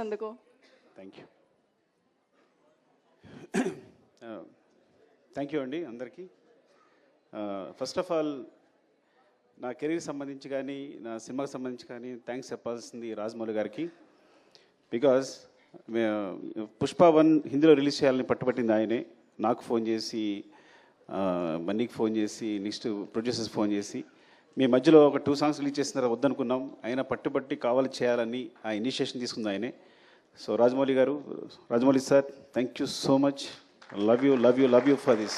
అందుకు thank you thank you అండి అందరికీ. ఫస్ట్ ఆఫ్ ఆల్ నా కెరీర్ సంబంధించి కానీ నా సినిమాకి సంబంధించి కానీ థ్యాంక్స్ చెప్పాల్సింది రాజమౌళి గారికి. బికాజ్ పుష్ప 1 హిందీలో రిలీజ్ చేయాలని పట్టుబట్టింది ఆయనే. నాకు ఫోన్ చేసి, బన్నీకి ఫోన్ చేసి, నెక్స్ట్ ప్రొడ్యూసర్స్ ఫోన్ చేసి, మీ మధ్యలో ఒక 2 సాంగ్స్ రిలీజ్ చేస్తున్నారా వద్దనుకున్నాం, అయినా పట్టుబట్టి కావాలి చేయాలని ఆ ఇనిషియేషన్ తీసుకుంది ఆయనే. So Rajamouli sir, thank you so much. Love you for this.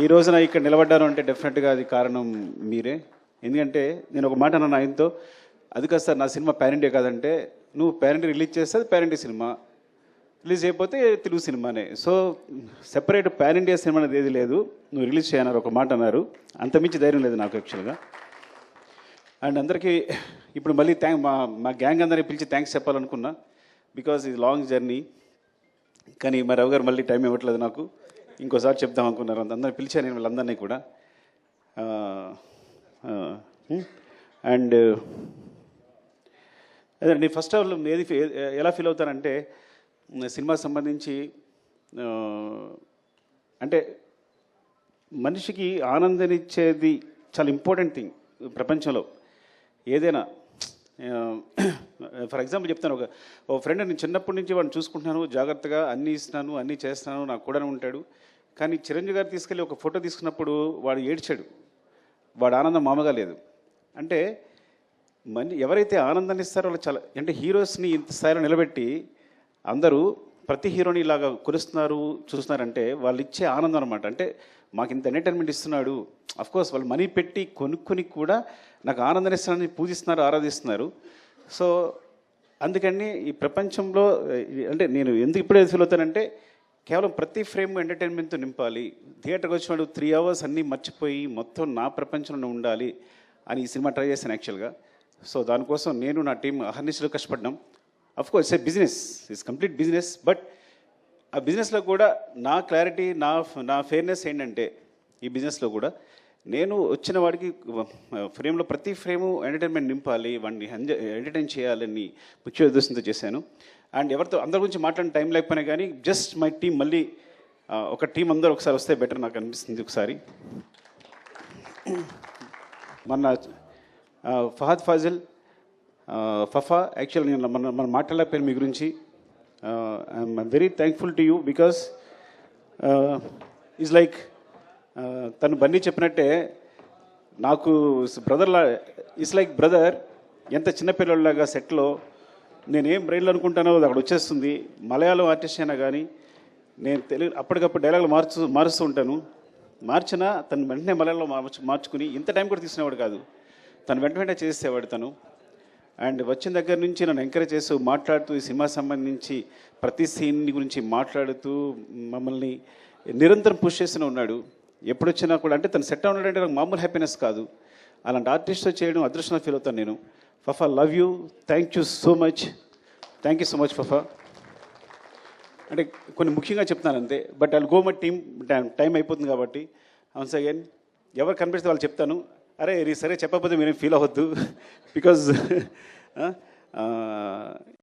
ఈ రోజున ఇక్కడ నిలబడ్డాను అంటే డెఫినెట్గా అది కారణం మీరే. ఎందుకంటే నేను ఒక మాట అన్నాను ఆయనతో, అది కాదు సార్ నా సినిమా పాన్ ఇండియా కాదంటే, నువ్వు పాన్ ఇండియా రిలీజ్ చేస్తే అది పాన్ ఇండియా సినిమా, రిలీజ్ అయిపోతే తెలుగు సినిమానే. So separate pan India cinema అనేది ఏది లేదు, నువ్వు రిలీజ్ చేయన్నారు ఒక మాట అన్నారు. అంతమించి ధైర్యం లేదు నాకు యాక్చువల్గా. అండ్ అందరికీ ఇప్పుడు మళ్ళీ మా గ్యాంగ్ అందరినీ పిలిచి థ్యాంక్స్ చెప్పాలనుకున్నా, బికాజ్ ఇది లాంగ్ జర్నీ. కానీ మా రవి గారు మళ్ళీ టైం ఇవ్వట్లేదు నాకు, ఇంకోసారి చెప్దాం అనుకున్నారు. అందరిని పిలిచాను నేను వీళ్ళందరినీ కూడా. అండ్ అదే నేను ఫస్ట్ ఆఫ్ ఆల్ ఎలా ఫీల్ అవుతానంటే, సినిమాకి సంబంధించి అంటే మనిషికి ఆనందాన్నిచ్చేది చాలా ఇంపార్టెంట్ థింగ్ ప్రపంచంలో ఏదైనా. ఫర్ ఎగ్జాంపుల్ చెప్తాను, ఒక ఫ్రెండ్, నేను చిన్నప్పటి నుంచి వాడిని చూసుకుంటున్నాను, జాగ్రత్తగా అన్నీ ఇస్తున్నాను, అన్నీ చేస్తున్నాను, నాకు కూడా ఉంటాడు. కానీ చిరంజీవి గారు తీసుకెళ్ళి ఒక ఫోటో తీసుకున్నప్పుడు వాడు ఏడ్చాడు. వాడు ఆనందం మామూలుగా లేదు. అంటే ఎవరైతే ఆనందాన్ని ఇస్తారో వాళ్ళు చాలా, అంటే హీరోస్ని ఇంత స్థాయిలో నిలబెట్టి అందరూ ప్రతి హీరోని ఇలాగా కొలుస్తున్నారు చూస్తున్నారంటే వాళ్ళు ఇచ్చే ఆనందం అనమాట. అంటే మాకు ఇంత ఎంటర్టైన్మెంట్ ఇస్తున్నాడు, అఫ్కోర్స్ వాళ్ళు మనీ పెట్టి కొనుక్కొని కూడా నాకు ఆనందాన్ని ఇస్తున్నారని పూజిస్తున్నారు, ఆరాధిస్తున్నారు. సో అందుకని ఈ ప్రపంచంలో అంటే నేను ఎందుకు ఇప్పుడే ఫీల్ అవుతానంటే, కేవలం ప్రతి ఫ్రేమ్ ఎంటర్టైన్మెంట్తో నింపాలి. థియేటర్కి వచ్చినాడు 3 అవర్స్ అన్నీ మర్చిపోయి మొత్తం నా ప్రపంచంలో ఉండాలి అని ఈ సినిమా ట్రై చేశాను యాక్చువల్గా. సో దానికోసం నేను నా టీం అహర్నిశలు కష్టపడ్డాం. Of course A business, it's complete business. But ఆ బిజినెస్లో కూడా నా క్లారిటీ, నా ఫెయిర్నెస్ ఏంటంటే, ఈ బిజినెస్లో కూడా నేను వచ్చిన వాడికి ఫ్రేమ్లో ప్రతి ఫ్రేము ఎంటర్టైన్మెంట్ నింపాలి, వాడిని ఎంటర్టైన్ చేయాలని ముఖ్య ఉద్దేశంతో చేశాను. అండ్ అందరి గురించి మాట్లాడిన టైం లేకపోయినా కానీ జస్ట్ మై టీం మళ్ళీ ఒక టీం అందరూ ఒకసారి వస్తే బెటర్ నాకు అనిపిస్తుంది. ఒకసారి మొన్న ఫహద్ ఫాజిల్, ఫఫా, యాక్చువల్ నేను మనం మాట్లాడలేకపోయాను మీ గురించి. I'm very thankful to you because is like తను బన్నీ చెప్పినట్టే నాకు బ్రదర్లా, ఇట్స్ లైక్ బ్రదర్. ఎంత చిన్నపిల్లలాగా సెట్లో నేనేం బ్రెయిన్లో అనుకుంటానో అది అక్కడ వచ్చేస్తుంది. మలయాళం ఆర్టిస్ట్ అయినా కానీ నేను తెలుగు అప్పటికప్పుడు డైలాగులు మారుస్తూ ఉంటాను. మార్చినా తను వెంటనే మలయాళంలో మార్చుకుని ఇంత టైం కూడా తీసుకునేవాడు కాదు, తను వెంటనే చేసేవాడు తను. అండ్ వచ్చిన దగ్గర నుంచి నన్ను ఎంకరేజ్ చేస్తూ మాట్లాడుతూ ఈ సినిమా సంబంధించి ప్రతి సీన్ గురించి మాట్లాడుతూ మమ్మల్ని నిరంతరం పుష్ చేస్తూనే ఉన్నాడు. ఎప్పుడు వచ్చినా కూడా అంటే తను సెట్ ఉన్నాడంటే నాకు మామూలు హ్యాపీనెస్ కాదు. అలాంటి ఆర్టిస్ట్తో చేయడం అదృష్టంగా ఫీల్ అవుతాను నేను. Fafa, love you, thank you so much Fafa. అంటే కొన్ని ముఖ్యంగా చెప్తాను అంతే, but I'll go my time అయిపోతుంది కాబట్టి వన్స్ అగైన్ ఎవరు కనిపిస్తే వాళ్ళు చెప్తాను. అరే సరే చెప్పకపోతే మీరేం ఫీల్ అవ్వద్దు, బికాజ్